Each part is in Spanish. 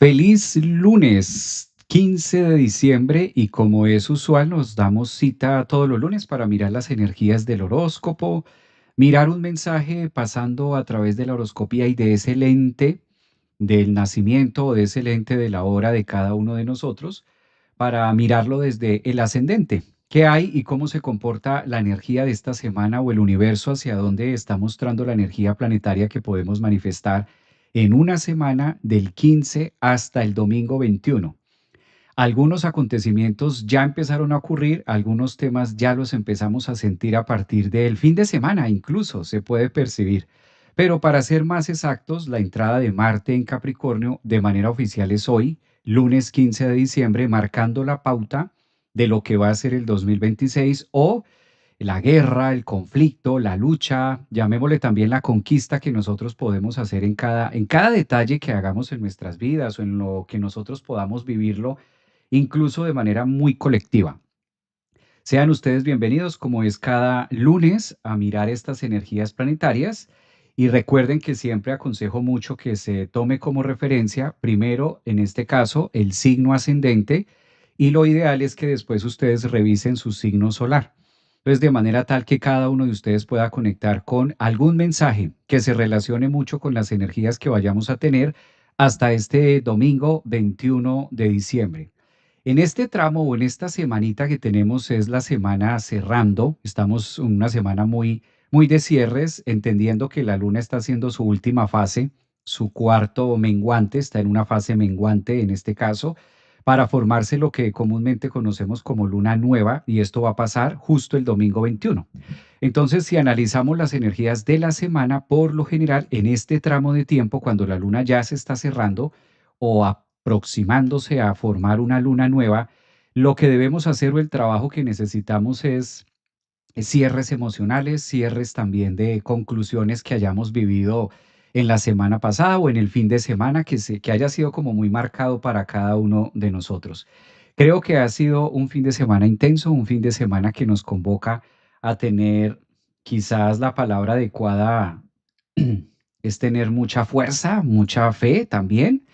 Feliz lunes 15 de diciembre y como es usual nos damos cita todos los lunes para mirar las energías del horóscopo, mirar un mensaje pasando a través de la horoscopía y de ese lente del nacimiento o de ese lente de la hora de cada uno de nosotros para mirarlo desde el ascendente. ¿Qué hay y cómo se comporta la energía de esta semana o el universo hacia dónde está mostrando la energía planetaria que podemos manifestar en una semana del 15 hasta el domingo 21? Algunos acontecimientos ya empezaron a ocurrir, algunos temas ya los empezamos a sentir a partir del fin de semana, incluso se puede percibir. Pero para ser más exactos, la entrada de Marte en Capricornio de manera oficial es hoy, lunes 15 de diciembre, marcando la pauta de lo que va a ser el 2026 o la guerra, el conflicto, la lucha, llamémosle también la conquista que nosotros podemos hacer en cada detalle que hagamos en nuestras vidas o en lo que nosotros podamos vivirlo incluso de manera muy colectiva. Sean ustedes bienvenidos, como es cada lunes, a mirar estas energías planetarias y recuerden que siempre aconsejo mucho que se tome como referencia, primero, en este caso, el signo ascendente y lo ideal es que después ustedes revisen su signo solar. Entonces, de manera tal que cada uno de ustedes pueda conectar con algún mensaje que se relacione mucho con las energías que vayamos a tener hasta este domingo 21 de diciembre. En este tramo o en esta semanita que tenemos es la semana cerrando, estamos en una semana muy de cierres, entendiendo que la luna está haciendo su última fase, su cuarto menguante, está en una fase menguante en este caso, para formarse lo que comúnmente conocemos como luna nueva, y esto va a pasar justo el domingo 21. Entonces, si analizamos las energías de la semana, por lo general, en este tramo de tiempo, cuando la luna ya se está cerrando o aproximándose a formar una luna nueva, lo que debemos hacer o el trabajo que necesitamos es cierres emocionales, cierres también de conclusiones que hayamos vivido en la semana pasada o en el fin de semana que haya sido como muy marcado para cada uno de nosotros. Creo que ha sido un fin de semana intenso, un fin de semana que nos convoca a tener quizás la palabra adecuada es tener mucha fuerza, mucha fe también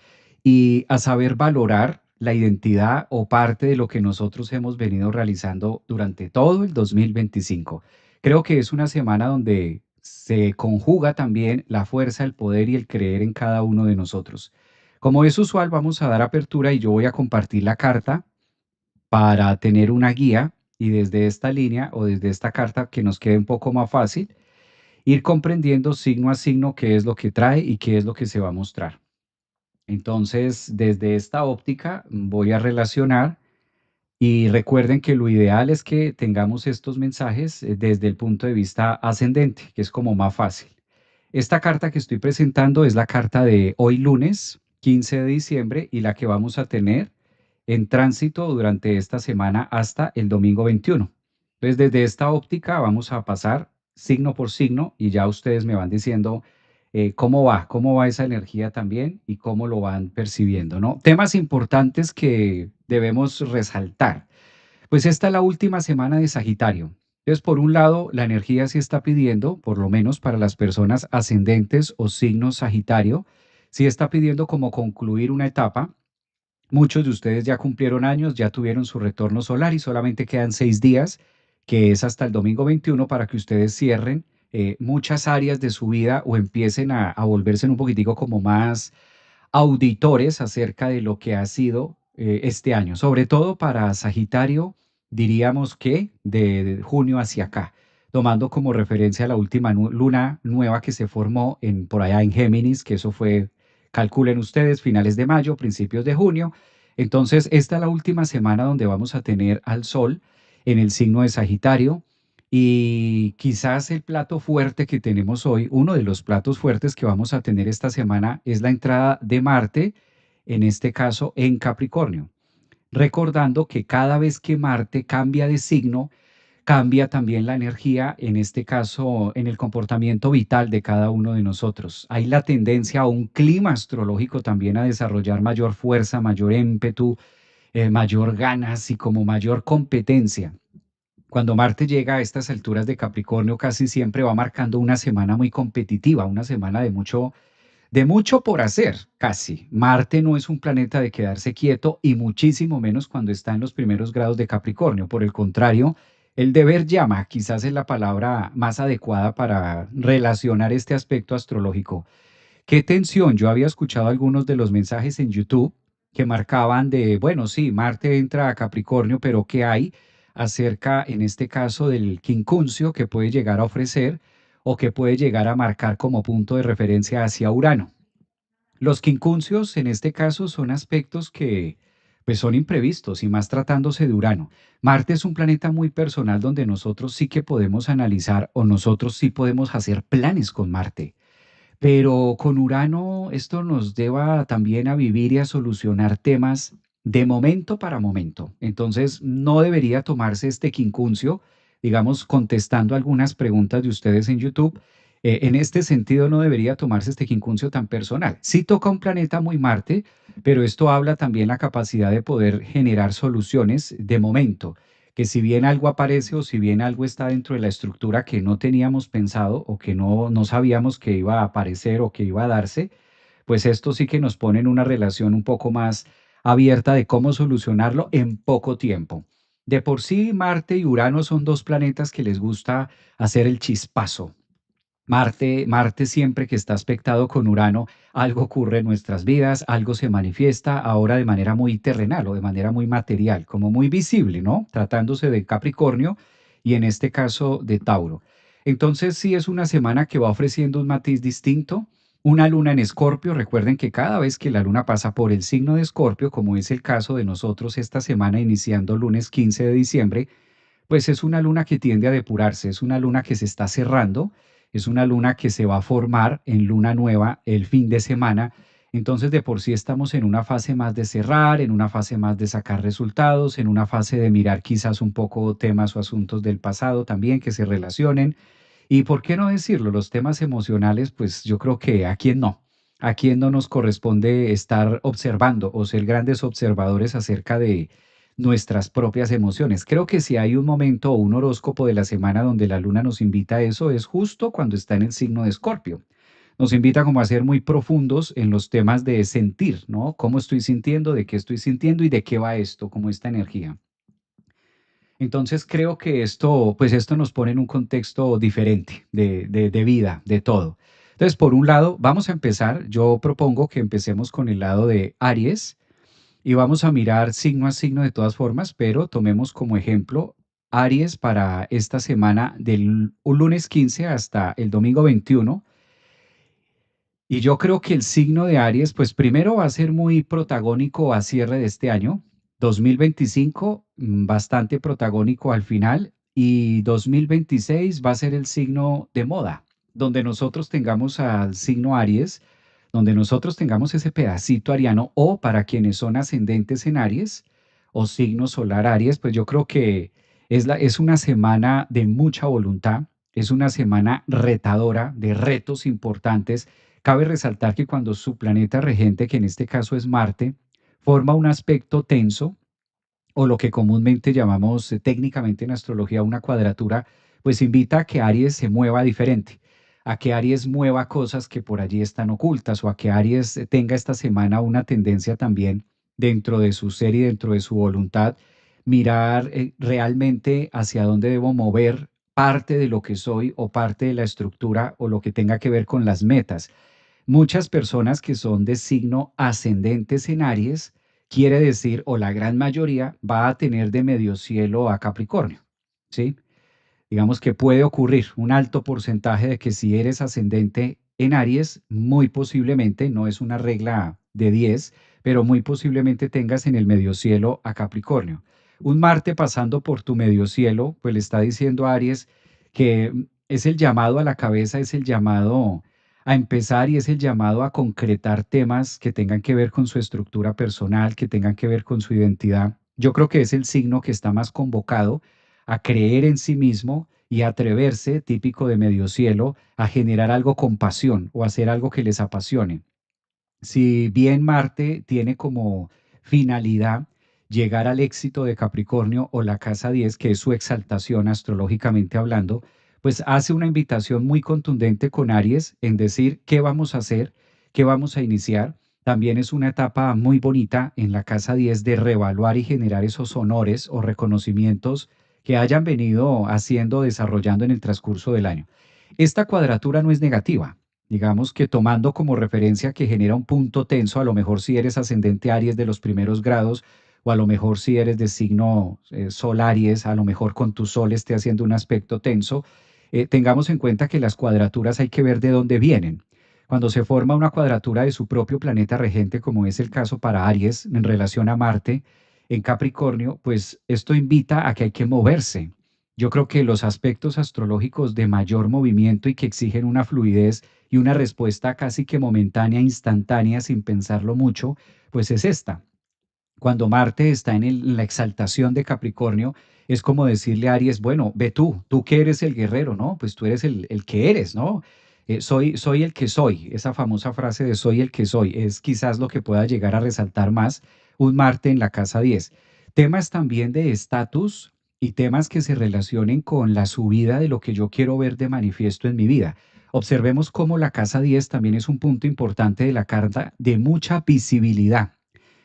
y a saber valorar la identidad o parte de lo que nosotros hemos venido realizando durante todo el 2025. Creo que es una semana donde se conjuga también la fuerza, el poder y el creer en cada uno de nosotros. Como es usual, vamos a dar apertura y yo voy a compartir la carta para tener una guía y desde esta línea o desde esta carta que nos quede un poco más fácil, ir comprendiendo signo a signo qué es lo que trae y qué es lo que se va a mostrar. Entonces, desde esta óptica voy a relacionar y recuerden que lo ideal es que tengamos estos mensajes desde el punto de vista ascendente, que es como más fácil. Esta carta que estoy presentando es la carta de hoy lunes 15 de diciembre y la que vamos a tener en tránsito durante esta semana hasta el domingo 21. Entonces, desde esta óptica vamos a pasar signo por signo y ya ustedes me van diciendo cómo va esa energía también y cómo lo van percibiendo, ¿no? Temas importantes que debemos resaltar. Pues esta es la última semana de Sagitario. Entonces, por un lado, la energía sí está pidiendo, por lo menos para las personas ascendentes o signos Sagitario, sí está pidiendo como concluir una etapa. Muchos de ustedes ya cumplieron años, ya tuvieron su retorno solar y solamente quedan 6 días, que es hasta el domingo 21, para que ustedes cierren muchas áreas de su vida o empiecen a volverse un poquitico como más auditores acerca de lo que ha sido este año. Sobre todo para Sagitario, diríamos que de junio hacia acá, tomando como referencia la última luna nueva que se formó por allá en Géminis, que eso fue, calculen ustedes, finales de mayo, principios de junio. Entonces, esta es la última semana donde vamos a tener al Sol en el signo de Sagitario. Y quizás el plato fuerte que tenemos hoy, uno de los platos fuertes que vamos a tener esta semana es la entrada de Marte, en este caso en Capricornio. Recordando que cada vez que Marte cambia de signo, cambia también la energía, en este caso en el comportamiento vital de cada uno de nosotros. Hay la tendencia a un clima astrológico también a desarrollar mayor fuerza, mayor ímpetu, mayor ganas y como mayor competencia. Cuando Marte llega a estas alturas de Capricornio, casi siempre va marcando una semana muy competitiva, una semana de mucho por hacer, casi. Marte no es un planeta de quedarse quieto y muchísimo menos cuando está en los primeros grados de Capricornio. Por el contrario, el deber llama, quizás es la palabra más adecuada para relacionar este aspecto astrológico. Qué tensión. Yo había escuchado algunos de los mensajes en YouTube que marcaban de, bueno, sí, Marte entra a Capricornio, pero ¿qué hay acerca, en este caso, del quincuncio que puede llegar a ofrecer o que puede llegar a marcar como punto de referencia hacia Urano? Los quincunциos, en este caso, son aspectos que pues son imprevistos y más tratándose de Urano. Marte es un planeta muy personal donde nosotros sí que podemos analizar o nosotros sí podemos hacer planes con Marte. Pero con Urano esto nos lleva también a vivir y a solucionar temas de momento para momento. Entonces, no debería tomarse este quincuncio, digamos, contestando algunas preguntas de ustedes en YouTube. En este sentido, no debería tomarse este quincuncio tan personal. Sí toca un planeta muy Marte, pero esto habla también la capacidad de poder generar soluciones de momento, que si bien algo aparece o si bien algo está dentro de la estructura que no teníamos pensado o que no sabíamos que iba a aparecer o que iba a darse, pues esto sí que nos pone en una relación un poco más abierta de cómo solucionarlo en poco tiempo. De por sí, Marte y Urano son dos planetas que les gusta hacer el chispazo. Marte siempre que está aspectado con Urano, algo ocurre en nuestras vidas, algo se manifiesta ahora de manera muy terrenal o de manera muy material, como muy visible, ¿no? Tratándose de Capricornio y en este caso de Tauro. Entonces sí es una semana que va ofreciendo un matiz distinto, una luna en Escorpio. Recuerden que cada vez que la luna pasa por el signo de Escorpio, como es el caso de nosotros esta semana iniciando lunes 15 de diciembre, pues es una luna que tiende a depurarse, es una luna que se está cerrando, es una luna que se va a formar en luna nueva el fin de semana. Entonces, de por sí estamos en una fase más de cerrar, en una fase más de sacar resultados, en una fase de mirar quizás un poco temas o asuntos del pasado también que se relacionen. Y por qué no decirlo, los temas emocionales, pues yo creo que a quién no nos corresponde estar observando o ser grandes observadores acerca de nuestras propias emociones. Creo que si hay un momento o un horóscopo de la semana donde la luna nos invita a eso, es justo cuando está en el signo de Escorpio. Nos invita como a ser muy profundos en los temas de sentir, ¿no? ¿Cómo estoy sintiendo? ¿De qué estoy sintiendo? ¿Y de qué va esto? ¿Cómo esta energía? Entonces creo que esto, pues esto nos pone en un contexto diferente de vida, de todo. Entonces, por un lado, vamos a empezar, yo propongo que empecemos con el lado de Aries y vamos a mirar signo a signo de todas formas, pero tomemos como ejemplo Aries para esta semana del lunes 15 hasta el domingo 21. Y yo creo que el signo de Aries, pues primero va a ser muy protagónico a cierre de este año, 2025, bastante protagónico al final, y 2026 va a ser el signo de moda, donde nosotros tengamos al signo Aries, donde nosotros tengamos ese pedacito ariano, o para quienes son ascendentes en Aries o signo solar Aries, pues yo creo que es una semana de mucha voluntad, es una semana retadora, de retos importantes. Cabe resaltar que cuando su planeta regente, que en este caso es Marte, forma un aspecto tenso, o lo que comúnmente llamamos técnicamente en astrología una cuadratura, pues invita a que Aries se mueva diferente, a que Aries mueva cosas que por allí están ocultas, o a que Aries tenga esta semana una tendencia también dentro de su ser y dentro de su voluntad, mirar realmente hacia dónde debo mover parte de lo que soy o parte de la estructura o lo que tenga que ver con las metas. Muchas personas que son de signo ascendentes en Aries, quiere decir, o la gran mayoría, va a tener de medio cielo a Capricornio, ¿sí? Digamos que puede ocurrir un alto porcentaje de que si eres ascendente en Aries, muy posiblemente, no es una regla de 10, pero muy posiblemente tengas en el medio cielo a Capricornio. Un Marte pasando por tu medio cielo, pues le está diciendo a Aries que es el llamado a la cabeza, es el llamado a empezar y es el llamado a concretar temas que tengan que ver con su estructura personal, que tengan que ver con su identidad. Yo creo que es el signo que está más convocado a creer en sí mismo y atreverse, típico de medio cielo, a generar algo con pasión o hacer algo que les apasione. Si bien Marte tiene como finalidad llegar al éxito de Capricornio o la casa 10, que es su exaltación astrológicamente hablando, pues hace una invitación muy contundente con Aries en decir qué vamos a hacer, ¿Qué vamos a iniciar? También es una etapa muy bonita en la casa 10 de reevaluar y generar esos honores o reconocimientos que hayan venido haciendo, desarrollando en el transcurso del año. Esta cuadratura no es negativa. Digamos que tomando como referencia que genera un punto tenso, a lo mejor si eres ascendente Aries de los primeros grados, o a lo mejor si eres de signo Sol Aries, a lo mejor con tu Sol esté haciendo un aspecto tenso, tengamos en cuenta que las cuadraturas hay que ver de dónde vienen. Cuando se forma una cuadratura de su propio planeta regente, como es el caso para Aries en relación a Marte en Capricornio, pues esto invita a que hay que moverse. Yo creo que los aspectos astrológicos de mayor movimiento y que exigen una fluidez y una respuesta casi que momentánea, instantánea, sin pensarlo mucho, pues es esta. Cuando Marte está en la exaltación de Capricornio, es como decirle a Aries, bueno, ve tú que eres el guerrero, ¿no? Pues tú eres el que eres, ¿no? Soy el que soy, esa famosa frase de soy el que soy, es quizás lo que pueda llegar a resaltar más un Marte en la casa 10. Temas también de estatus y temas que se relacionen con la subida de lo que yo quiero ver de manifiesto en mi vida. Observemos cómo la casa 10 también es un punto importante de la carta de mucha visibilidad.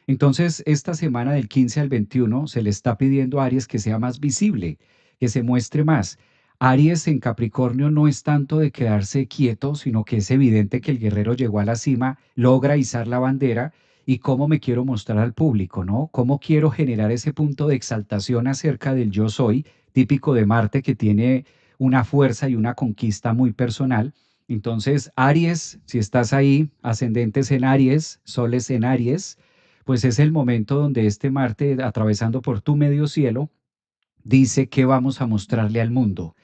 Entonces, esta semana del 15 al 21 se le está pidiendo a Aries que sea más visible, que se muestre más. Aries en Capricornio no es tanto de quedarse quieto, sino que es evidente que el guerrero llegó a la cima, logra izar la bandera y cómo me quiero mostrar al público, ¿no? Cómo quiero generar ese punto de exaltación acerca del yo soy, típico de Marte, que tiene una fuerza y una conquista muy personal. Entonces, Aries, si estás ahí, ascendentes en Aries, soles en Aries, pues es el momento donde este Marte, atravesando por tu medio cielo, dice qué vamos a mostrarle al mundo,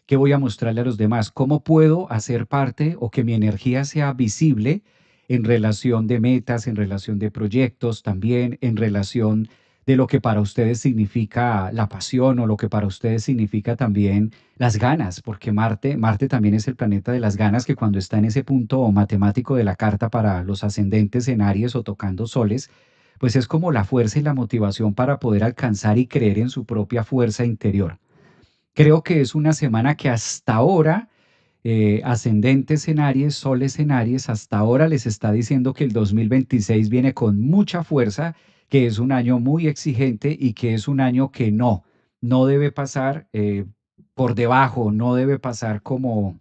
qué voy a mostrarle a los demás, cómo puedo hacer parte o que mi energía sea visible en relación de metas, en relación de proyectos, también en relación de lo que para ustedes significa la pasión o lo que para ustedes significa también las ganas, porque Marte también es el planeta de las ganas que cuando está en ese punto matemático de la carta para los ascendentes en Aries o tocando soles, pues es como la fuerza y la motivación para poder alcanzar y creer en su propia fuerza interior. Creo que es una semana que hasta ahora, ascendentes en Aries, soles en Aries, hasta ahora les está diciendo que el 2026 viene con mucha fuerza, que es un año muy exigente y que es un año que no debe pasar por debajo, no debe pasar como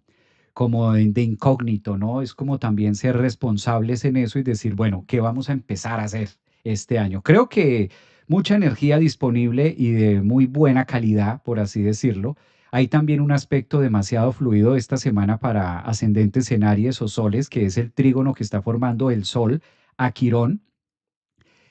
de incógnito, ¿no? Es como también ser responsables en eso y decir, bueno, ¿qué vamos a empezar a hacer este año? Creo que mucha energía disponible y de muy buena calidad, por así decirlo. Hay también un aspecto demasiado fluido esta semana para ascendentes en Aries o soles, que es el trígono que está formando el Sol a Quirón.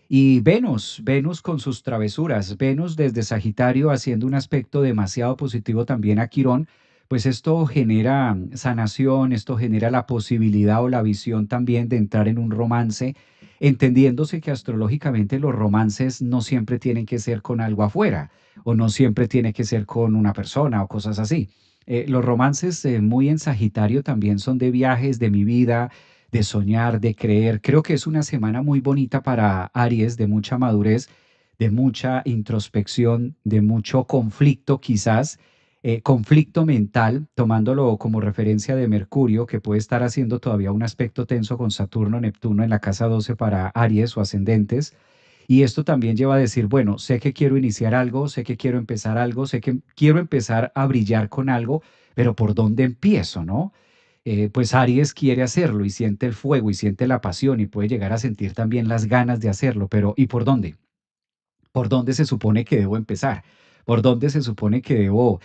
Y Venus con sus travesuras, Venus desde Sagitario haciendo un aspecto demasiado positivo también a Quirón, pues esto genera sanación, esto genera la posibilidad o la visión también de entrar en un romance, entendiéndose que astrológicamente los romances no siempre tienen que ser con algo afuera o no siempre tiene que ser con una persona o cosas así. Los romances muy en Sagitario también son de viajes, de mi vida, de soñar, de creer. Creo que es una semana muy bonita para Aries, de mucha madurez, de mucha introspección, de mucho conflicto quizás, conflicto mental, tomándolo como referencia de Mercurio, que puede estar haciendo todavía un aspecto tenso con Saturno, Neptuno en la casa 12 para Aries o ascendentes. Y esto también lleva a decir, bueno, sé que quiero iniciar algo, sé que quiero empezar algo, sé que quiero empezar a brillar con algo, pero ¿por dónde empiezo, no? Pues Aries quiere hacerlo y siente el fuego y siente la pasión y puede llegar a sentir también las ganas de hacerlo, pero ¿y por dónde? ¿Por dónde se supone que debo empezar? ¿Por dónde se supone que debo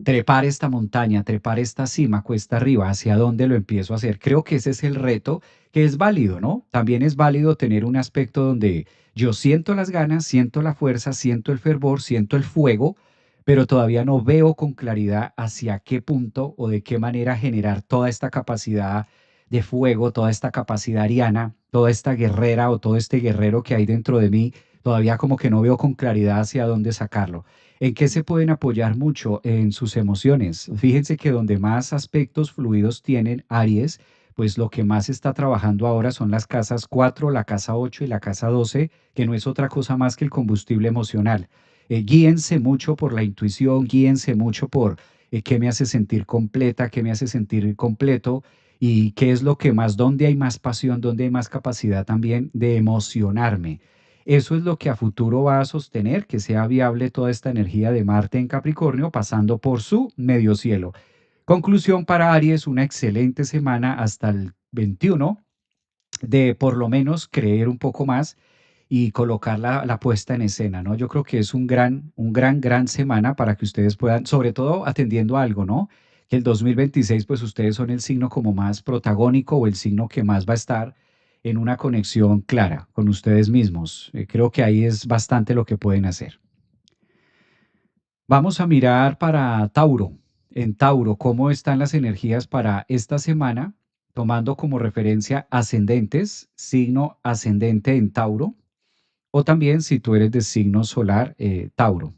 trepar esta montaña, trepar esta cima, cuesta arriba? ¿Hacia dónde lo empiezo a hacer? Creo que ese es el reto que es válido, ¿no? También es válido tener un aspecto donde yo siento las ganas, siento la fuerza, siento el fervor, siento el fuego, pero todavía no veo con claridad hacia qué punto o de qué manera generar toda esta capacidad de fuego, toda esta capacidad ariana, toda esta guerrera o todo este guerrero que hay dentro de mí. Todavía como que no veo con claridad hacia dónde sacarlo. ¿En qué se pueden apoyar mucho? En sus emociones. Fíjense que donde más aspectos fluidos tienen Aries, pues lo que más está trabajando ahora son las casas 4, la casa 8 y la casa 12, que no es otra cosa más que el combustible emocional. Guíense mucho por la intuición, guíense mucho por qué me hace sentir completa, qué me hace sentir completo, y qué es lo que más, dónde hay más pasión, dónde hay más capacidad también de emocionarme. Eso es lo que a futuro va a sostener que sea viable toda esta energía de Marte en Capricornio pasando por su medio cielo. Conclusión para Aries, una excelente semana hasta el 21 de por lo menos creer un poco más y colocar la puesta en escena, ¿no? Yo creo que es gran semana para que ustedes puedan, sobre todo atendiendo a algo, ¿no? Que el 2026, pues ustedes son el signo como más protagónico o el signo que más va a estar en una conexión clara con ustedes mismos. Creo que ahí es bastante lo que pueden hacer. Vamos a mirar para Tauro. En Tauro, ¿cómo están las energías para esta semana? Tomando como referencia ascendentes, signo ascendente en Tauro, o también si tú eres de signo solar, Tauro.